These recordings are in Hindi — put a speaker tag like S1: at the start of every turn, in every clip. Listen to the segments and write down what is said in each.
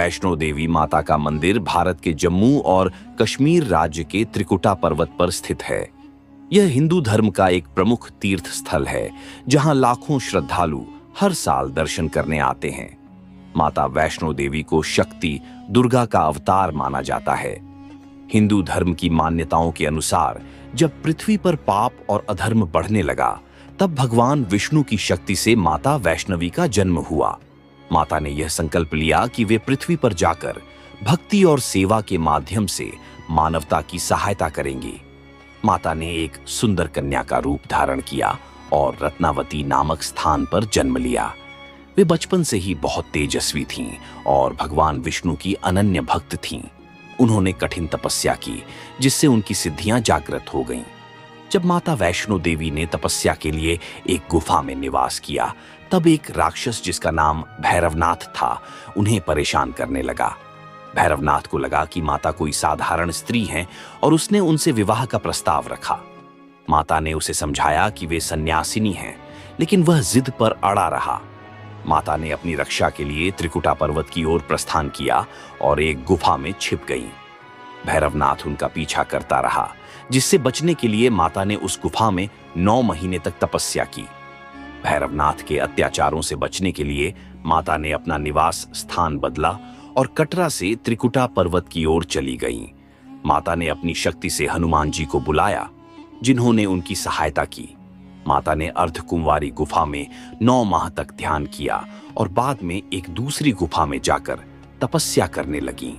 S1: वैष्णो देवी माता का मंदिर भारत के जम्मू और कश्मीर राज्य के त्रिकुटा पर्वत पर स्थित है। यह हिंदू धर्म का एक प्रमुख तीर्थ स्थल है, जहां लाखों श्रद्धालु हर साल दर्शन करने आते हैं। माता वैष्णो देवी को शक्ति दुर्गा का अवतार माना जाता है। हिंदू धर्म की मान्यताओं के अनुसार जब पृथ्वी पर पाप और अधर्म बढ़ने लगा, तब भगवान विष्णु की शक्ति से माता वैष्णवी का जन्म हुआ। माता ने यह संकल्प लिया कि वे पृथ्वी पर जाकर भक्ति और सेवा के माध्यम से मानवता की सहायता करेंगी। माता ने एक सुंदर कन्या का रूप धारण किया और रत्नावती नामक स्थान पर जन्म लिया। वे बचपन से ही बहुत तेजस्वी थीं और भगवान विष्णु की अनन्य भक्त थीं। उन्होंने कठिन तपस्या की, जिससे उनकी सिद्धियां जागृत हो गईं। जब माता वैष्णो देवी ने तपस्या के लिए एक गुफा में निवास किया, तब एक राक्षस जिसका नाम भैरवनाथ था, उन्हें परेशान करने लगा। भैरवनाथ को लगा कि माता कोई साधारण स्त्री हैं और उसने उनसे विवाह का प्रस्ताव रखा। माता ने उसे समझाया कि वे सन्यासिनी हैं, लेकिन वह जिद पर अड़ा रहा। माता ने अपनी रक्षा के लिए त्रिकुटा पर्वत की ओर प्रस्थान किया और एक गुफा में छिप गईं। भैरवनाथ उनका पीछा करता रहा, जिससे बचने के लिए माता ने उस गुफा में 9 महीने तक तपस्या की। भैरवनाथ के अत्याचारों से बचने के लिए माता ने अपना निवास स्थान बदला और कटरा से त्रिकुटा पर्वत की ओर चली गईं। माता ने अपनी शक्ति से हनुमान जी को बुलाया, जिन्होंने उनकी सहायता की। माता ने अर्धकुंवारी गुफा में 9 माह तक ध्यान किया और बाद में एक दूसरी गुफा में जाकर तपस्या करने लगीं।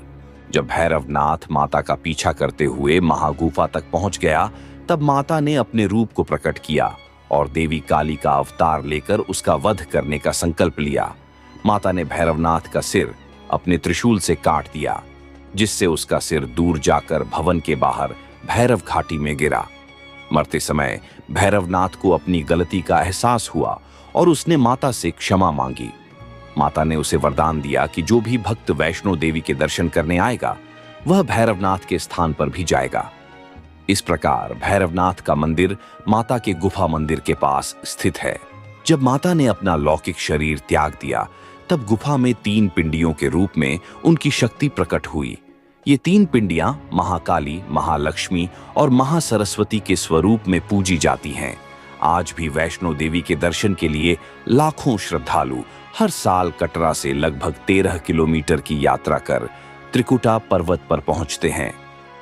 S1: जब भैरवनाथ माता का पीछा करते हुए महागुफा तक पहुंच गया, तब माता ने अपने रूप को प्रकट किया और देवी काली का अवतार लेकर उसका वध करने का संकल्प लिया। माता ने भैरवनाथ का सिर अपने त्रिशूल से काट दिया, जिससे उसका सिर दूर जाकर भवन के बाहर भैरव घाटी में गिरा। मरते समय भैरवनाथ को अपनी गलती का एहसास हुआ और उसने माता से क्षमा मांगी। माता ने उसे वरदान दिया कि जो भी भक्त वैष्णो देवी के दर्शन करने आएगा, वह भैरवनाथ के स्थान पर भी जाएगा। इस प्रकार भैरवनाथ का मंदिर माता के गुफा मंदिर के पास स्थित है। जब माता ने अपना लौकिक शरीर त्याग दिया, तब गुफा में 3 पिंडियों के रूप में उनकी शक्ति प्रकट हुई। ये 3 पिंडियां महाकाली, महालक्ष्मी और महासरस्वती के स्वरूप में पूजी जाती हैं। आज भी वैष्णो देवी के दर्शन के लिए लाखों श्रद्धालु हर साल कटरा से लगभग 13 किलोमीटर की यात्रा कर त्रिकुटा पर्वत पर पहुंचते हैं।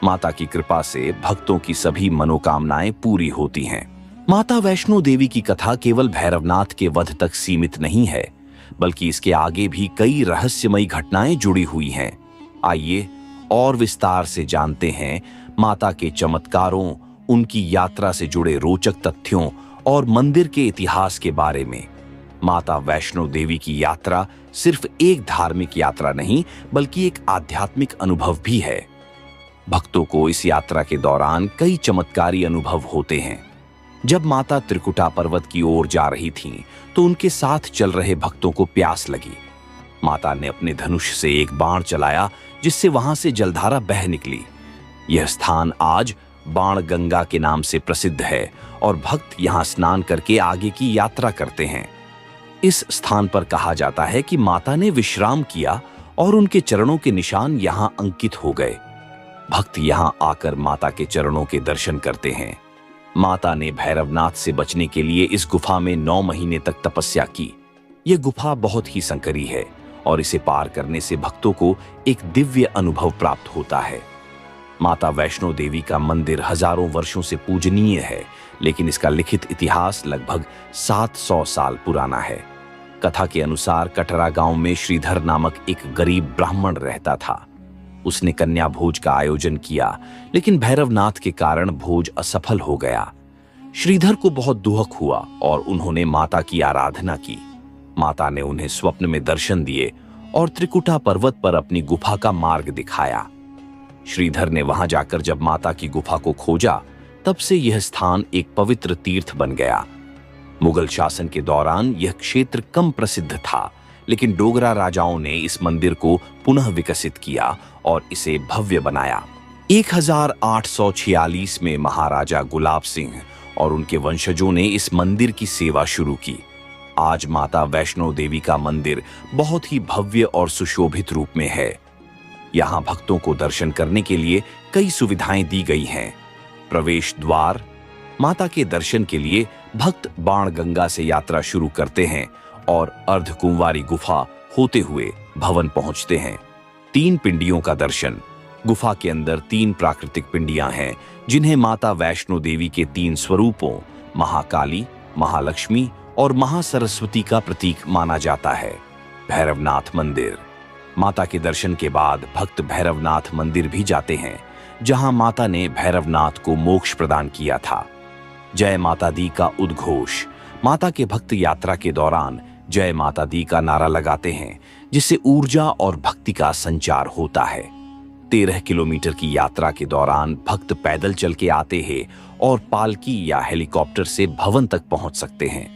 S1: माता की कृपा से भक्तों की सभी मनोकामनाएं पूरी होती हैं। माता वैष्णो देवी की कथा केवल भैरवनाथ के वध तक सीमित नहीं है, बल्कि इसके आगे भी कई रहस्यमयी घटनाएं जुड़ी हुई हैं। आइए और विस्तार से जानते हैं माता के चमत्कारों, उनकी यात्रा से जुड़े रोचक तथ्यों और मंदिर के इतिहास के बारे में। माता वैष्णो देवी की यात्रा सिर्फ एक धार्मिक यात्रा नहीं, बल्कि एक आध्यात्मिक अनुभव भी है। भक्तों को इस यात्रा के दौरान कई चमत्कारी अनुभव होते हैं। जब माता त्रिकुटा पर्वत की ओर जा रही थीं, तो उनके साथ चल रहे भक्तों को प्यास लगी। माता ने अपने धनुष से एक बाण चलाया, जिससे वहां से जलधारा बह निकली। यह स्थान आज बाण गंगा के नाम से प्रसिद्ध है और भक्त यहां स्नान करके आगे की यात्रा करते हैं। इस स्थान पर कहा जाता है कि माता ने विश्राम किया और उनके चरणों के निशान यहां अंकित हो गए। भक्त यहां आकर माता के चरणों के दर्शन करते हैं। माता ने भैरवनाथ से बचने के लिए इस गुफा में 9 महीने तक तपस्या की। यह गुफा बहुत ही संकरी है और इसे पार करने से भक्तों को एक दिव्य अनुभव प्राप्त होता है। माता वैष्णो देवी का मंदिर हजारों वर्षों से पूजनीय है, लेकिन इसका लिखित इतिहास लगभग 700 साल पुराना है। कथा के अनुसार कटरा गांव में श्रीधर नामक एक गरीब ब्राह्मण रहता था। उसने कन्या भोज का आयोजन किया, लेकिन भैरवनाथ के कारण भोज असफल हो गया। श्रीधर को बहुत दुख हुआ और उन्होंने माता की आराधना की। माता ने उन्हें स्वप्न में दर्शन दिए और त्रिकुटा पर्वत पर अपनी गुफा का मार्ग दिखाया। श्रीधर ने वहां जाकर जब माता की गुफा को खोजा, तब से यह स्थान एक पवित्र तीर्थ बन गया। मुगल शासन के दौरान यह क्षेत्र कम प्रसिद्ध था, लेकिन डोगरा राजाओं ने इस मंदिर को पुनः विकसित किया और इसे भव्य बनाया। 1846 में महाराजा गुलाब सिंह और उनके वंशजों ने इस मंदिर की सेवा शुरू की। आज माता वैष्णो देवी का मंदिर बहुत ही भव्य और सुशोभित रूप में है। यहाँ भक्तों को दर्शन करने के लिए कई सुविधाएं दी गई हैं। प्रवेश द्वार, माता के दर्शन के लिए भक्त बाणगंगा से यात्रा शुरू करते हैं और अर्धकुंवारी गुफा होते हुए भवन पहुंचते हैं। 3 पिंडियों का दर्शन। गुफा के अंदर 3 प्राकृतिक पिंडियां हैं जिन्हें माता वैष्णो देवी के 3 स्वरूपों महाकाली, महालक्ष्मी और महासरस्वती का प्रतीक माना जाता है। भैरवनाथ मंदिर। माता के दर्शन के बाद भक्त भैरवनाथ मंदिर भी जाते हैं, जहां माता ने भैरवनाथ को मोक्ष प्रदान किया था। जय माता दी का उद्घोष। माता के भक्त यात्रा के दौरान जय माता दी का नारा लगाते हैं, जिससे ऊर्जा और भक्ति का संचार होता है। 13 किलोमीटर की यात्रा के दौरान भक्त पैदल चल के आते हैं और पालकी या हेलीकॉप्टर से भवन तक पहुंच सकते हैं।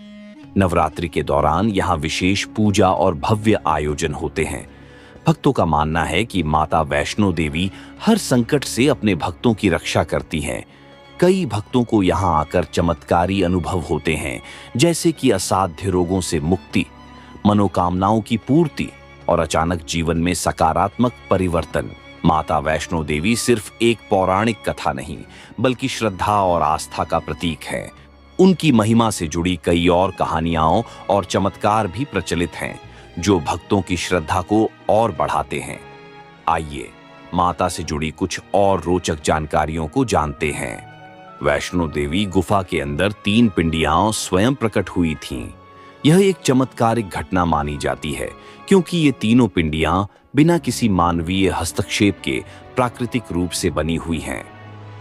S1: नवरात्रि के दौरान यहाँ विशेष पूजा और भव्य आयोजन होते हैं। भक्तों का मानना है कि माता वैष्णो देवी हर संकट से अपने भक्तों की रक्षा करती हैं। कई भक्तों को यहाँ आकर चमत्कारी अनुभव होते हैं, जैसे कि असाध्य रोगों से मुक्ति, मनोकामनाओं की पूर्ति और अचानक जीवन में सकारात्मक परिवर्तन। माता वैष्णो देवी सिर्फ एक पौराणिक कथा नहीं, बल्कि श्रद्धा और आस्था का प्रतीक है। उनकी महिमा से जुड़ी कई और कहानियां और चमत्कार भी प्रचलित हैं, जो भक्तों की श्रद्धा को और बढ़ाते हैं। आइए माता से जुड़ी कुछ और रोचक जानकारियों को जानते हैं। वैष्णो देवी गुफा के अंदर 3 पिंडियां स्वयं प्रकट हुई थीं। यह एक चमत्कारिक घटना मानी जाती है, क्योंकि ये तीनों पिंडियां बिना किसी मानवीय हस्तक्षेप के प्राकृतिक रूप से बनी हुई हैं।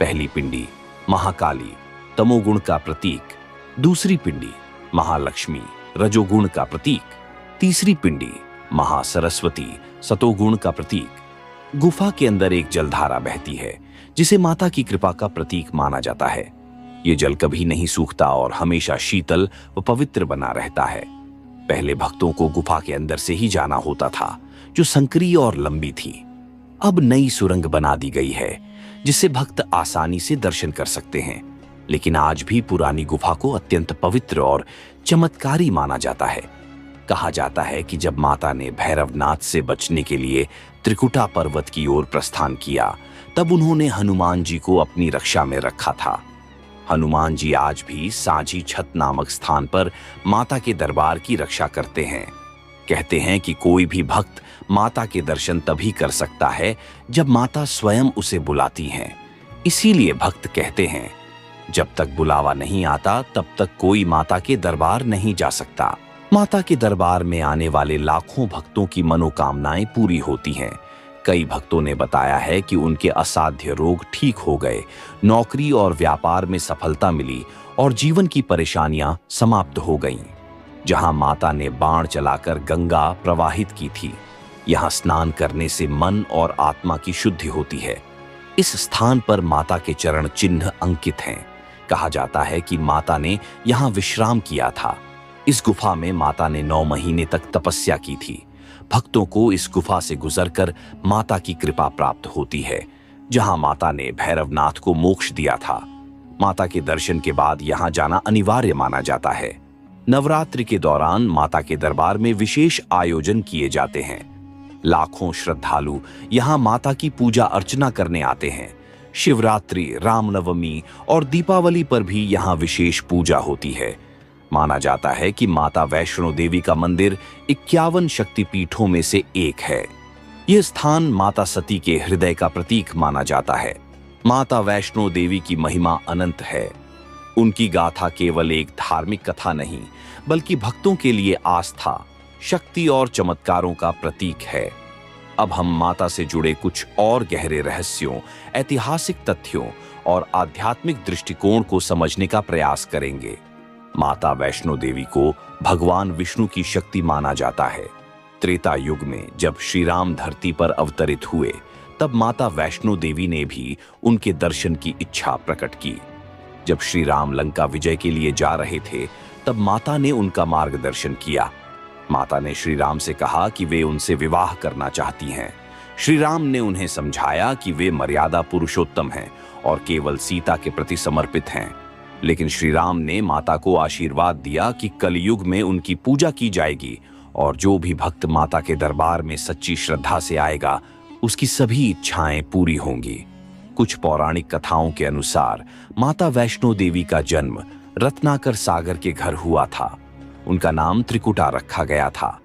S1: पहली पिंडी महाकाली, तमोगुण का प्रतीक। दूसरी पिंडी महालक्ष्मी, रजोगुण का प्रतीक। तीसरी पिंडी महासरस्वती, सतोगुण का प्रतीक। गुफा के अंदर एक जलधारा बहती है, जिसे माता की कृपा का प्रतीक माना जाता है। ये जल कभी नहीं सूखता और हमेशा शीतल व पवित्र बना रहता है। पहले भक्तों को गुफा के अंदर से ही जाना होता था, जो संकरी और लंबी थी। अब नई सुरंग बना दी गई है, जिससे भक्त आसानी से दर्शन कर सकते हैं। लेकिन आज भी पुरानी गुफा को अत्यंत पवित्र और चमत्कारी माना जाता है। कहा जाता है कि जब माता ने भैरवनाथ से बचने के लिए त्रिकुटा पर्वत की ओर प्रस्थान किया, तब उन्होंने हनुमान जी को अपनी रक्षा में रखा था। हनुमान जी आज भी सांझी छत नामक स्थान पर माता के दरबार की रक्षा करते हैं। कहते हैं कि कोई भी भक्त माता के दर्शन तभी कर सकता है जब माता स्वयं उसे बुलाती हैं। इसीलिए भक्त कहते हैं, जब तक बुलावा नहीं आता तब तक कोई माता के दरबार नहीं जा सकता। माता के दरबार में आने वाले लाखों भक्तों की मनोकामनाएं पूरी होती हैं। कई भक्तों ने बताया है कि उनके असाध्य रोग ठीक हो गए, नौकरी और व्यापार में सफलता मिली और जीवन की परेशानियां समाप्त हो गईं। जहां माता ने बाण चलाकर गंगा प्रवाहित की थी, यहां स्नान करने से मन और आत्मा की शुद्धि होती है। इस स्थान पर माता के चरण चिन्ह अंकित हैं। कहा जाता है कि माता ने यहां विश्राम किया था। इस गुफा में माता ने 9 महीने तक तपस्या की थी। भक्तों को इस गुफा से गुजरकर माता की कृपा प्राप्त होती है, जहां माता ने भैरवनाथ को मोक्ष दिया था। माता के दर्शन के बाद यहां जाना अनिवार्य माना जाता है। नवरात्रि के दौरान माता के दरबार में विशेष आयोजन किए जाते हैं। लाखों श्रद्धालु यहां माता की पूजा अर्चना करने आते हैं। शिवरात्रि, रामनवमी और दीपावली पर भी यहां विशेष पूजा होती है। माना जाता है कि माता वैष्णो देवी का मंदिर 51 शक्तिपीठों में से एक है। यह स्थान माता सती के हृदय का प्रतीक माना जाता है। माता वैष्णो देवी की महिमा अनंत है। उनकी गाथा केवल एक धार्मिक कथा नहीं, बल्कि भक्तों के लिए आस्था, शक्ति और चमत्कारों का प्रतीक है। अब हम माता से जुड़े कुछ और गहरे रहस्यों, ऐतिहासिक तथ्यों और आध्यात्मिक दृष्टिकोण को समझने का प्रयास करेंगे। माता वैष्णो देवी को भगवान विष्णु की शक्ति माना जाता है। त्रेता युग में जब श्री राम धरती पर अवतरित हुए, तब माता वैष्णो देवी ने भी उनके दर्शन की इच्छा प्रकट की। जब श्री राम लंका विजय के लिए जा रहे थे, तब माता ने उनका मार्गदर्शन किया। माता ने श्री राम से कहा कि वे उनसे विवाह करना चाहती हैं। श्री राम ने उन्हें समझाया कि वे मर्यादा पुरुषोत्तम हैं और केवल सीता के प्रति समर्पित हैं। लेकिन श्री राम ने माता को आशीर्वाद दिया कि कलयुग में उनकी पूजा की जाएगी और जो भी भक्त माता के दरबार में सच्ची श्रद्धा से आएगा उसकी सभी इच्छाएं पूरी होंगी। कुछ पौराणिक कथाओं के अनुसार माता वैष्णो देवी का जन्म रत्नाकर सागर के घर हुआ था। उनका नाम त्रिकुटा रखा गया था।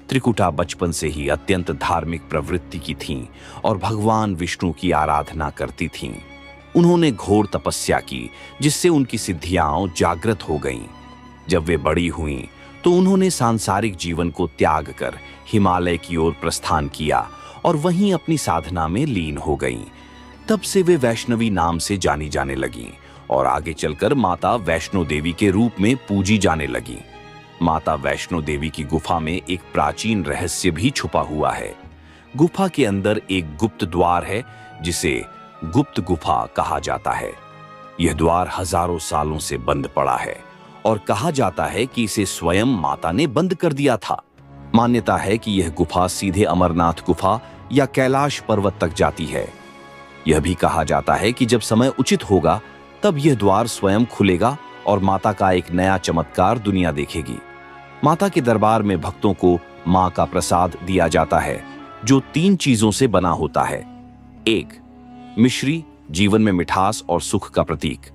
S1: त्रिकुटा बचपन से ही अत्यंत धार्मिक प्रवृत्ति की थीं और भगवान विष्णु की आराधना करती थीं। उन्होंने घोर तपस्या की जिससे उनकी सिद्धियां जागृत हो गईं। जब वे बड़ी हुईं तो उन्होंने सांसारिक जीवन को त्याग कर हिमालय की ओर प्रस्थान किया और वहीं अपनी साधना में लीन हो गईं। तब से वे वैष्णवी नाम से जानी जाने लगीं और आगे चलकर माता वैष्णो देवी के रूप में पूजी जाने लगीं। माता वैष्णो देवी की गुफा में एक प्राचीन रहस्य भी छुपा हुआ है। गुफा के अंदर एक गुप्त द्वार है जिसे गुप्त गुफा कहा जाता है। यह द्वार हजारों सालों से बंद पड़ा है और कहा जाता है कि इसे स्वयं माता ने बंद कर दिया था। मान्यता है कि यह गुफा सीधे अमरनाथ गुफा या कैलाश पर्वत तक जाती है। यह भी कहा जाता है कि जब समय उचित होगा तब यह द्वार स्वयं खुलेगा और माता का एक नया चमत्कार दुनिया देखेगी। माता के दरबार में भक्तों को मां का प्रसाद दिया जाता है जो 3 चीजों से बना होता है। 1. मिश्री, जीवन में मिठास और सुख का प्रतीक।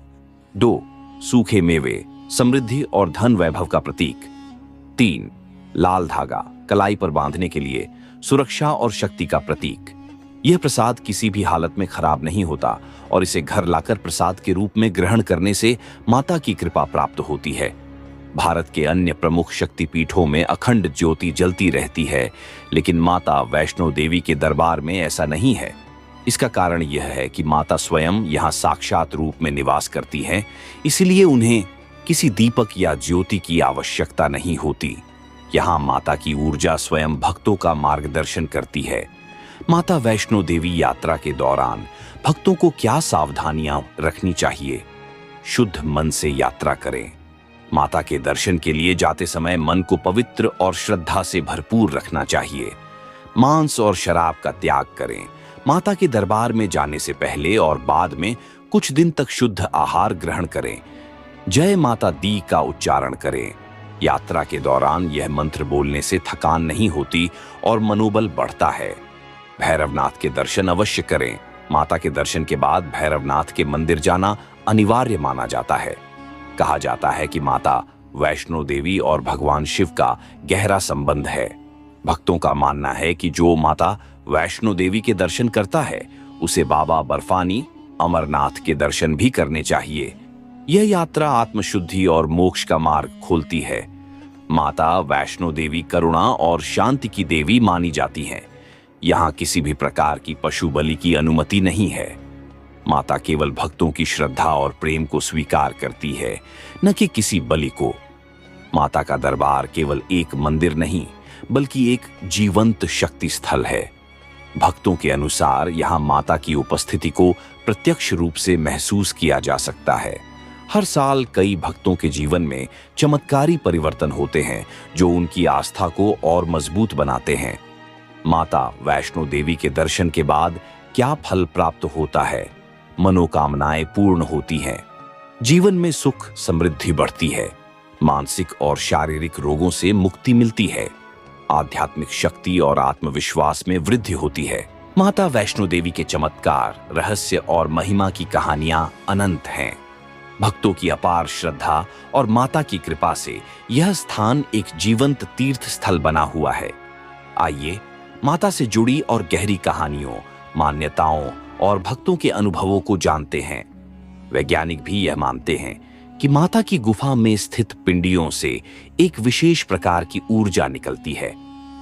S1: 2. सूखे मेवे, समृद्धि और धन वैभव का प्रतीक। 3. लाल धागा, कलाई पर बांधने के लिए सुरक्षा और शक्ति का प्रतीक। यह प्रसाद किसी भी हालत में खराब नहीं होता और इसे घर लाकर प्रसाद के रूप में ग्रहण करने से माता की कृपा प्राप्त होती है। भारत के अन्य प्रमुख शक्तिपीठों में अखंड ज्योति जलती रहती है, लेकिन माता वैष्णो देवी के दरबार में ऐसा नहीं है। इसका कारण यह है कि माता स्वयं यहाँ साक्षात रूप में निवास करती हैं, इसलिए उन्हें किसी दीपक या ज्योति की आवश्यकता नहीं होती। यहाँ माता की ऊर्जा स्वयं भक्तों का मार्गदर्शन करती है। माता वैष्णो देवी यात्रा के दौरान भक्तों को क्या सावधानियां रखनी चाहिए? शुद्ध मन से यात्रा करें। माता के दर्शन के लिए जाते समय मन को पवित्र और श्रद्धा से भरपूर रखना चाहिए। मांस और शराब का त्याग करें। माता के दरबार में जाने से पहले और बाद में कुछ दिन तक शुद्ध आहार ग्रहण करें। जय माता दी का उच्चारण करें। यात्रा के दौरान यह मंत्र बोलने से थकान नहीं होती और मनोबल बढ़ता है। भैरवनाथ के दर्शन अवश्य करें। माता के दर्शन के बाद भैरवनाथ के मंदिर जाना अनिवार्य माना जाता है। कहा जाता है कि माता वैष्णो देवी और भगवान शिव का गहरा संबंध है। भक्तों का मानना है कि जो माता वैष्णो देवी के दर्शन करता है उसे बाबा बर्फानी अमरनाथ के दर्शन भी करने चाहिए। यह यात्रा आत्मशुद्धि और मोक्ष का मार्ग खोलती है। माता वैष्णो देवी करुणा और शांति की देवी मानी जाती हैं। यहाँ किसी भी प्रकार की पशु बलि की अनुमति नहीं है। माता केवल भक्तों की श्रद्धा और प्रेम को स्वीकार करती है, न कि किसी बलि को। माता का दरबार केवल एक मंदिर नहीं बल्कि एक जीवंत शक्ति स्थल है। भक्तों के अनुसार यहाँ माता की उपस्थिति को प्रत्यक्ष रूप से महसूस किया जा सकता है। हर साल कई भक्तों के जीवन में चमत्कारी परिवर्तन होते हैं जो उनकी आस्था को और मजबूत बनाते हैं। माता वैष्णो देवी के दर्शन के बाद क्या फल प्राप्त होता है? मनोकामनाएं पूर्ण होती हैं, जीवन में सुख समृद्धि बढ़ती है, मानसिक और शारीरिक रोगों से मुक्ति मिलती है, आध्यात्मिक शक्ति और आत्मविश्वास में वृद्धि होती है। माता वैष्णो देवी के चमत्कार, रहस्य और महिमा की कहानियां अनंत हैं। भक्तों की अपार श्रद्धा और माता की कृपा से यह स्थान एक जीवंत तीर्थ स्थल बना हुआ है। आइए माता से जुड़ी और गहरी कहानियों, मान्यताओं और भक्तों के अनुभवों को जानते हैं। वैज्ञानिक भी यह मानते हैं कि माता की गुफा में स्थित पिंडियों से एक विशेष प्रकार की ऊर्जा निकलती है।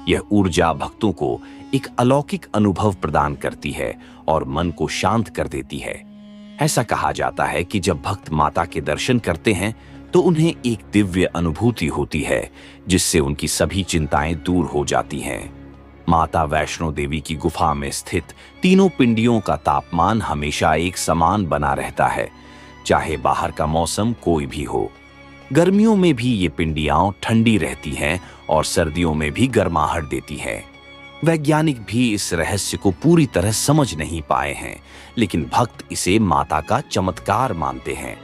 S1: यह ऊर्जा भक्तों को एक अलौकिक अनुभव प्रदान करती है और मन को शांत कर देती है। ऐसा कहा जाता है कि जब भक्त माता के दर्शन करते हैं तो उन्हें एक दिव्य अनुभूति होती है जिससे उनकी सभी चिंताएं दूर हो जाती हैं। माता वैष्णो देवी की गुफा में स्थित तीनों पिंडियों का तापमान हमेशा एक समान बना रहता है, चाहे बाहर का मौसम कोई भी हो। गर्मियों में भी ये पिंडियां ठंडी रहती हैं और सर्दियों में भी गर्माहट देती हैं। वैज्ञानिक भी इस रहस्य को पूरी तरह समझ नहीं पाए हैं, लेकिन भक्त इसे माता का चमत्कार मानते हैं।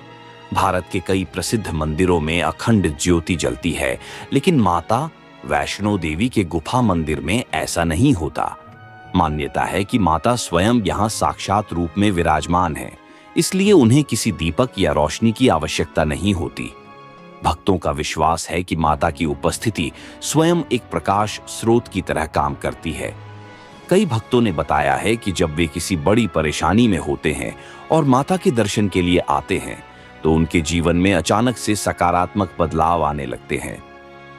S1: भारत के कई प्रसिद्ध मंदिरों में अखंड ज्योति जलती है, लेकिन माता वैष्णो देवी के गुफा मंदिर में ऐसा नहीं होता। मान्यता है कि माता स्वयं यहाँ साक्षात रूप में विराजमान है, इसलिए उन्हें किसी दीपक या रोशनी की आवश्यकता नहीं होती। भक्तों का विश्वास है कि माता की उपस्थिति स्वयं एक प्रकाश स्रोत की तरह काम करती है। कई भक्तों ने बताया है कि जब वे किसी बड़ी परेशानी में होते हैं और माता के दर्शन के लिए आते हैं, तो उनके जीवन में अचानक से सकारात्मक बदलाव आने लगते हैं।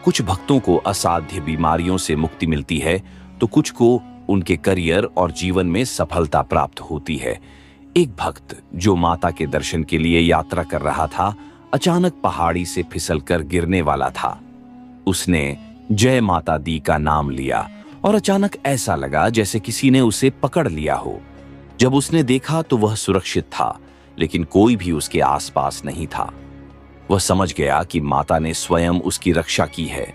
S1: कुछ भक्तों को असाध्य बीमारियों से मुक्ति मिलती है, तो कुछ को उनके करियर और जीवन में सफलता प्राप्त होती है। एक भक्त जो माता के दर्शन के लिए यात्रा कर रहा था, अचानक पहाड़ी से फिसलकर गिरने वाला था। उसने जय माता दी का नाम लिया और अचानक ऐसा लगा जैसे किसी ने उसे पकड़ लिया हो। जब उसने देखा तो वह सुरक्षित था, लेकिन कोई भी उसके आसपास नहीं था। वह समझ गया कि माता ने स्वयं उसकी रक्षा की है।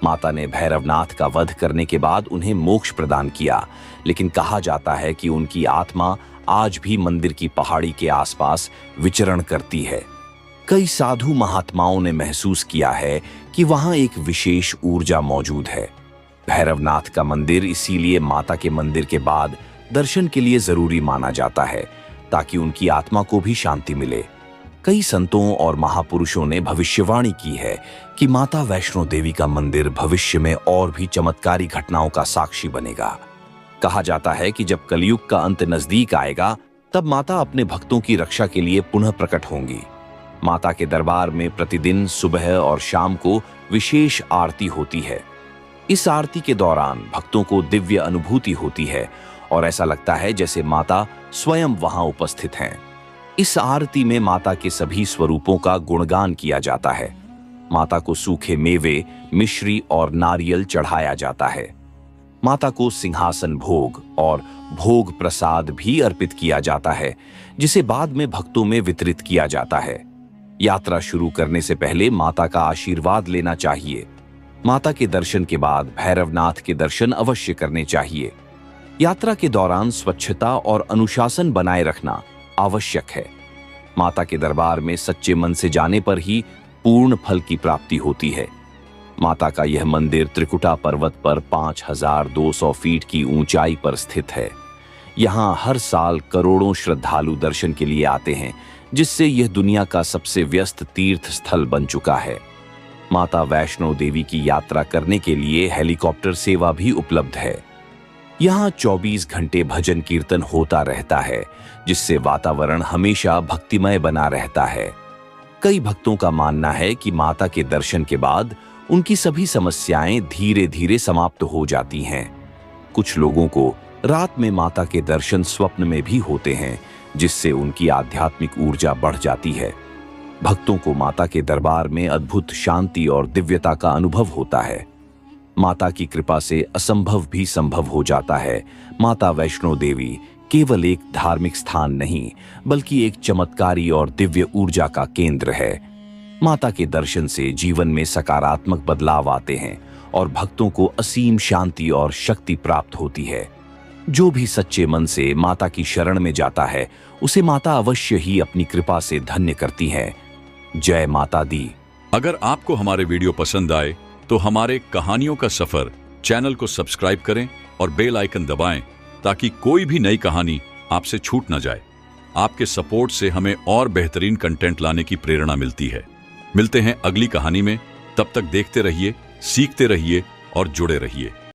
S1: माता ने भैरवनाथ का वध करने के बाद उन्हें मोक्ष प्रदान किया, लेकिन कहा जाता है कि उनकी आत्मा आज भी मंदिर की पहाड़ी के आसपास विचरण करती है। कई साधु महात्माओं ने महसूस किया है कि वहां एक विशेष ऊर्जा मौजूद है। भैरवनाथ का मंदिर इसीलिए माता के मंदिर के बाद दर्शन के लिए जरूरी माना जाता है, ताकि उनकी आत्मा को भी शांति मिले। कई संतों और महापुरुषों ने भविष्यवाणी की है कि माता वैष्णो देवी का मंदिर भविष्य में और भी चमत्कारी घटनाओं का साक्षी बनेगा। कहा जाता है कि जब कलयुग का अंत नजदीक आएगा, तब माता अपने भक्तों की रक्षा के लिए पुनः प्रकट होंगी। माता के दरबार में प्रतिदिन सुबह और शाम को विशेष आरती होती है। इस आरती के दौरान भक्तों को दिव्य अनुभूति होती है और ऐसा लगता है जैसे माता स्वयं वहां उपस्थित हैं। इस आरती में माता के सभी स्वरूपों का गुणगान किया जाता है। माता को सूखे मेवे, मिश्री और नारियल चढ़ाया जाता है। माता को सिंहासन भोग और भोग प्रसाद भी अर्पित किया जाता है, जिसे बाद में भक्तों में वितरित किया जाता है। यात्रा शुरू करने से पहले माता का आशीर्वाद लेना चाहिए। माता के दर्शन के बाद भैरवनाथ के दर्शन अवश्य करने चाहिए। यात्रा के दौरान स्वच्छता और अनुशासन बनाए रखना आवश्यक है। माता के दरबार में सच्चे मन से जाने पर ही पूर्ण फल की प्राप्ति होती है। माता का यह मंदिर त्रिकुटा पर्वत पर 5200 फीट की ऊंचाई पर स्थित है। यहाँ हर साल करोड़ों श्रद्धालु दर्शन के लिए आते हैं, जिससे यह दुनिया का सबसे व्यस्त तीर्थ स्थल बन चुका है। माता वैष्णो देवी की यात्रा करने के लिए हेलीकॉप्टर सेवा भी उपलब्ध है। यहाँ 24 घंटे भजन कीर्तन होता रहता है, जिससे वातावरण हमेशा भक्तिमय बना रहता है। कई भक्तों का मानना है कि माता के दर्शन के बाद उनकी सभी समस्याएं धीरे धीरे समाप्त हो जाती हैं। कुछ लोगों को रात में माता के दर्शन स्वप्न में भी होते हैं, जिससे उनकी आध्यात्मिक ऊर्जा बढ़ जाती है। भक्तों को माता के दरबार में अद्भुत शांति और दिव्यता का अनुभव होता है। माता की कृपा से असंभव भी संभव हो जाता है। माता वैष्णो देवी केवल एक धार्मिक स्थान नहीं, बल्कि एक चमत्कारी और दिव्य ऊर्जा का केंद्र है। माता के दर्शन से जीवन में सकारात्मक बदलाव आते हैं और भक्तों को असीम शांति और शक्ति प्राप्त होती है। जो भी सच्चे मन से माता की शरण में जाता है, उसे माता अवश्य ही अपनी कृपा से धन्य करती है। जय माता दी।
S2: अगर आपको हमारे वीडियो पसंद आए तो हमारे कहानियों का सफर चैनल को सब्सक्राइब करें और बेल आइकन दबाएं, ताकि कोई भी नई कहानी आपसे छूट न जाए। आपके सपोर्ट से हमें और बेहतरीन कंटेंट लाने की प्रेरणा मिलती है। मिलते हैं अगली कहानी में। तब तक देखते रहिए, सीखते रहिए और जुड़े रहिए।